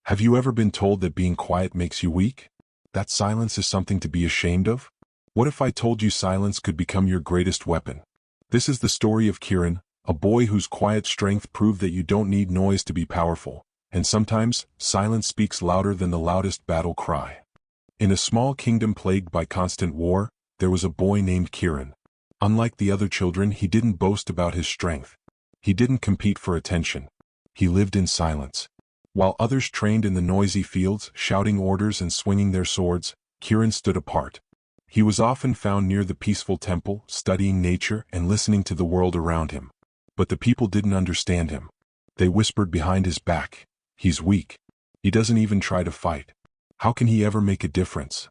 Have you ever been told that being quiet makes you weak? That silence is something to be ashamed of? What if I told you silence could become your greatest weapon? This is the story of Kiran, a boy whose quiet strength proved that you don't need noise to be powerful, and sometimes, silence speaks louder than the loudest battle cry. In a small kingdom plagued by constant war, there was a boy named Kiran. Unlike the other children, he didn't boast about his strength. He didn't compete for attention. He lived in silence. While others trained in the noisy fields, shouting orders and swinging their swords, Kiran stood apart. He was often found near the peaceful temple, studying nature and listening to the world around him. But the people didn't understand him. They whispered behind his back, "He's weak. He doesn't even try to fight. How can he ever make a difference?"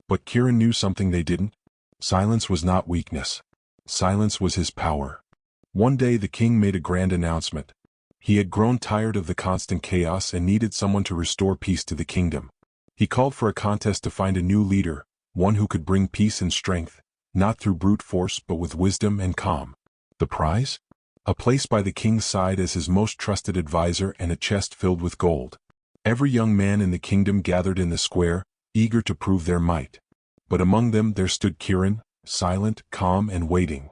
But Kiran knew something they didn't. Silence was not weakness. Silence was his power. One day the king made a grand announcement. He had grown tired of the constant chaos and needed someone to restore peace to the kingdom. He called for a contest to find a new leader, one who could bring peace and strength, not through brute force but with wisdom and calm. The prize? A place by the king's side as his most trusted advisor and a chest filled with gold. Every young man in the kingdom gathered in the square, eager to prove their might. But among them there stood Kiran, silent, calm, and waiting.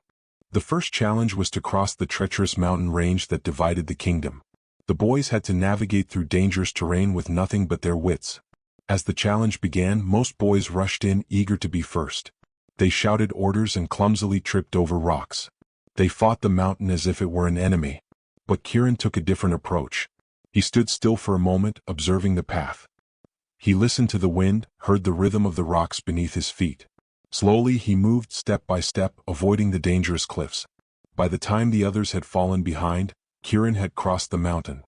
The first challenge was to cross the treacherous mountain range that divided the kingdom. The boys had to navigate through dangerous terrain with nothing but their wits. As the challenge began, most boys rushed in, eager to be first. They shouted orders and clumsily tripped over rocks. They fought the mountain as if it were an enemy. But Kiran took a different approach. He stood still for a moment, observing the path. He listened to the wind, heard the rhythm of the rocks beneath his feet. Slowly he moved step by step, avoiding the dangerous cliffs. By the time the others had fallen behind, Kiran had crossed the mountain.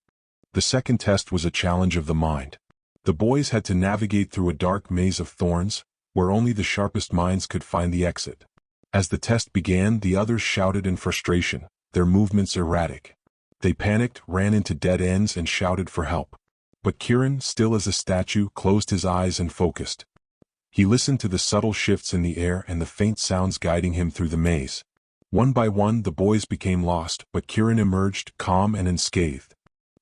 The second test was a challenge of the mind. The boys had to navigate through a dark maze of thorns, where only the sharpest minds could find the exit. As the test began, the others shouted in frustration, their movements erratic. They panicked, ran into dead ends, and shouted for help. But Kiran, still as a statue, closed his eyes and focused. He listened to the subtle shifts in the air and the faint sounds guiding him through the maze. One by one the boys became lost, but Kiran emerged, calm and unscathed.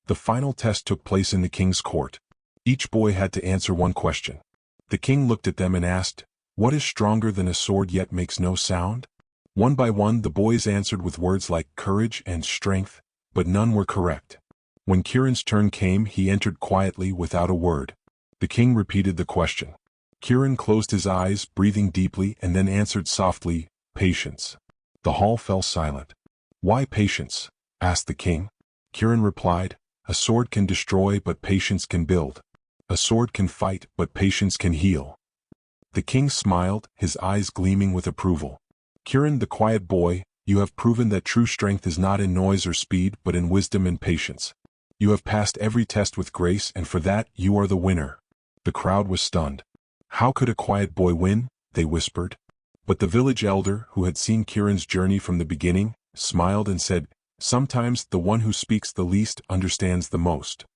The final test took place in the king's court. Each boy had to answer one question. The king looked at them and asked, "What is stronger than a sword yet makes no sound?" One by one the boys answered with words like courage and strength, but none were correct. When Kiran's turn came, he entered quietly without a word. The king repeated the question. Kiran closed his eyes, breathing deeply, and then answered softly, "Patience." The hall fell silent. "Why patience?" asked the king. Kiran replied, "A sword can destroy, but patience can build. A sword can fight, but patience can heal." The king smiled, his eyes gleaming with approval. "Kiran, the quiet boy, you have proven that true strength is not in noise or speed, but in wisdom and patience. You have passed every test with grace, and for that, you are the winner." The crowd was stunned. "How could a quiet boy win?" they whispered. But the village elder, who had seen Kiran's journey from the beginning, smiled and said, "Sometimes the one who speaks the least understands the most."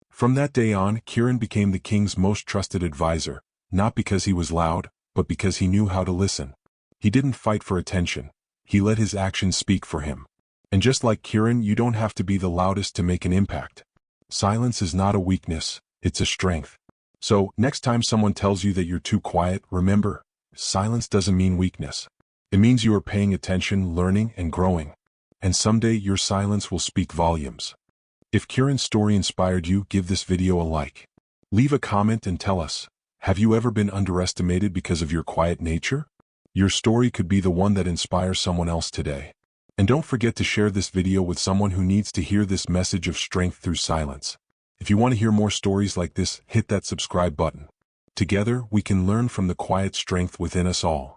From that day on, Kiran became the king's most trusted advisor, not because he was loud, but because he knew how to listen. He didn't fight for attention. He let his actions speak for him. And just like Kiran, you don't have to be the loudest to make an impact. Silence is not a weakness, it's a strength. So, next time someone tells you that you're too quiet, remember, silence doesn't mean weakness. It means you are paying attention, learning, and growing. And someday your silence will speak volumes. If Kiran's story inspired you, give this video a like. Leave a comment and tell us, have you ever been underestimated because of your quiet nature? Your story could be the one that inspires someone else today. And don't forget to share this video with someone who needs to hear this message of strength through silence. If you want to hear more stories like this, hit that subscribe button. Together, we can learn from the quiet strength within us all.